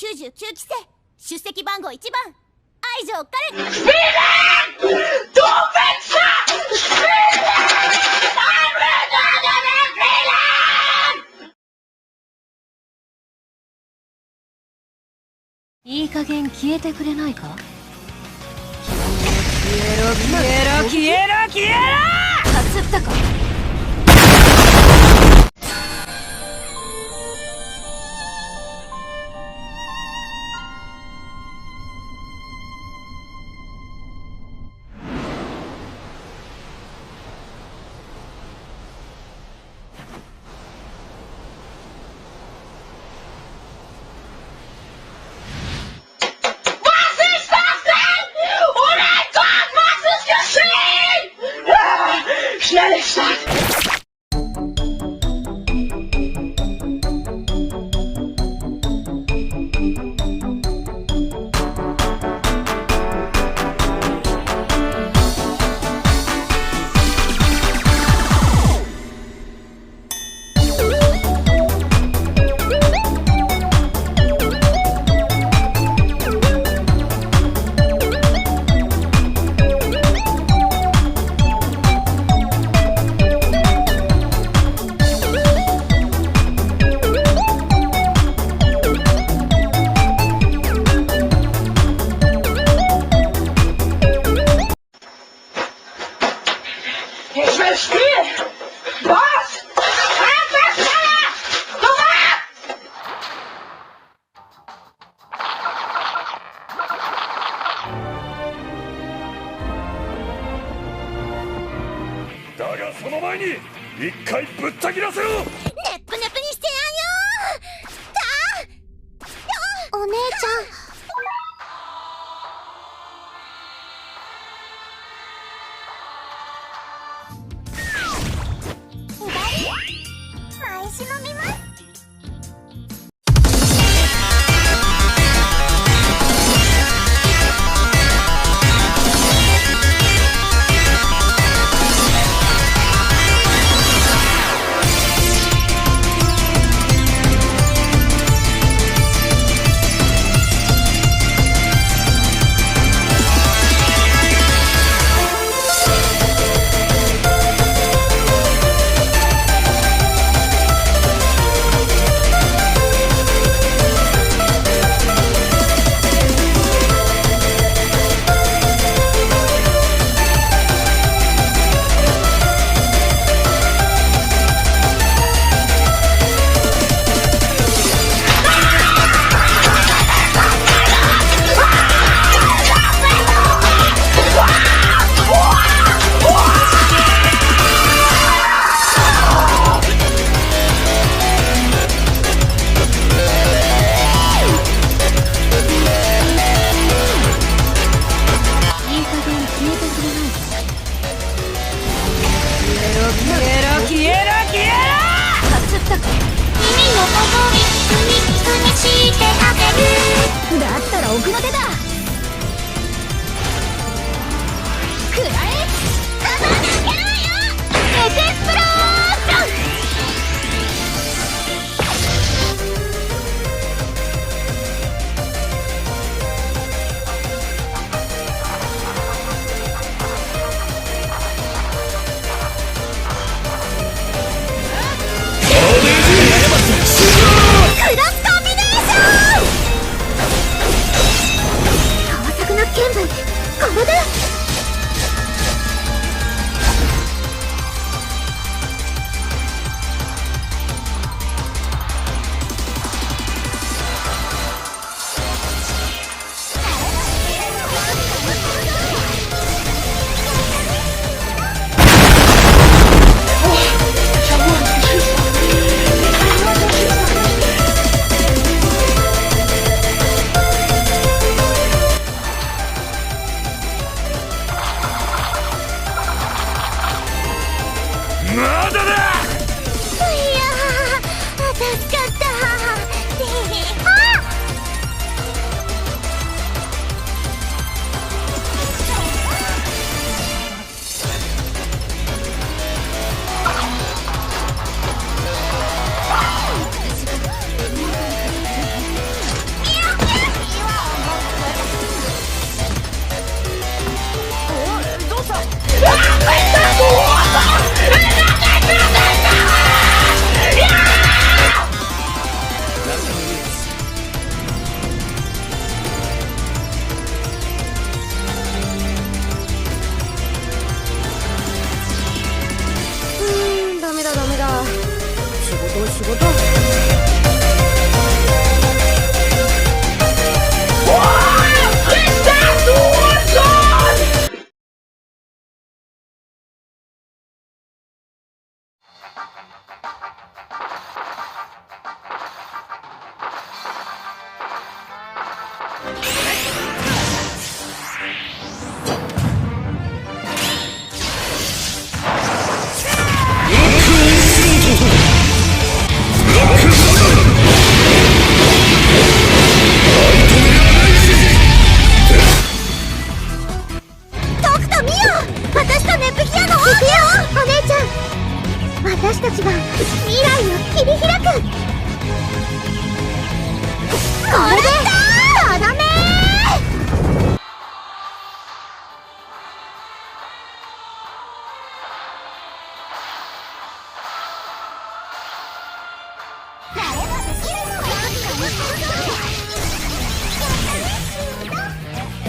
99期生、出席番号1番、愛城華恋。スピーデン！どうべっさ！スピーデン！いい加減消えてくれないか？消えろ消えろ消えろ消えろ！かすったか？Schnell, stark! 一回ぶった切らせろ。ネップネプにしてやんよ。お姉ちゃん。前しのみます。私たちが未来を切り開く。これでとどめ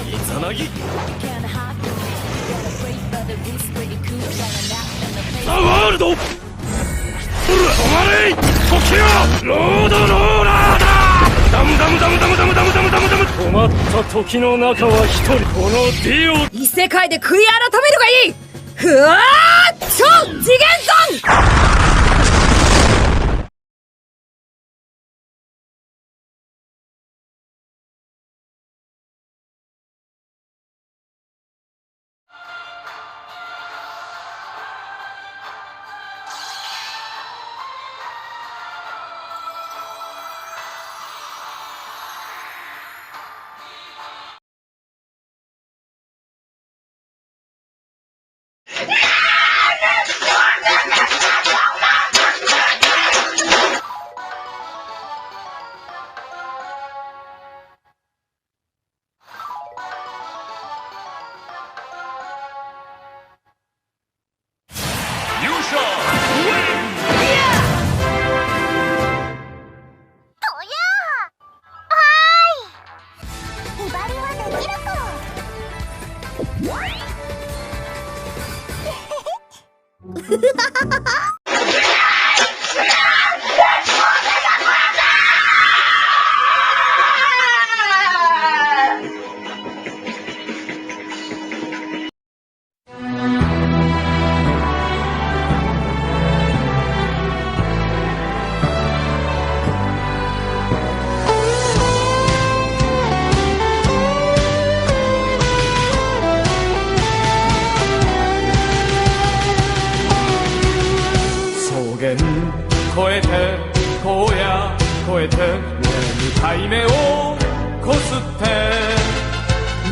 イザナギザワールド止まれ時よロードローラーだダムダムダムダムダムダムダムダムダム止まった時の中は一人このディオ異世界で悔い改めるがいい。ふわー超次元ゾン越えて荒野越えて2回目をこすって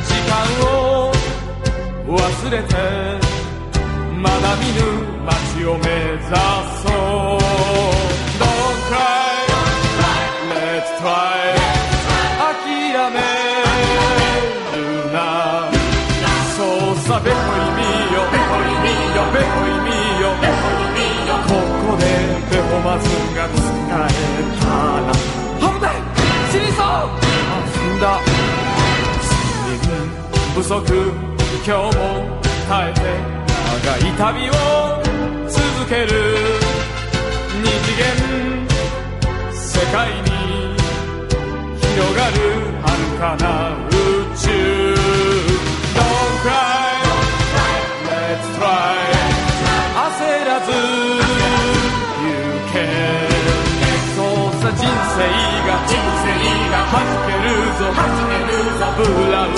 時間を忘れてまだ見ぬ街を目指そう。 Don't cry Let's try 諦めるな。そうさべこいみよべこいみよべこいみよべこいみよ。ここでベホマズが使えたな。危ない死にそう。死んだ。睡眠不足今日も耐えて長い旅を続ける。二次元世界に広がる遥かな宇宙。 Don't cry Let's try 焦らず行け。そうさ人生が弾けるぞブラウ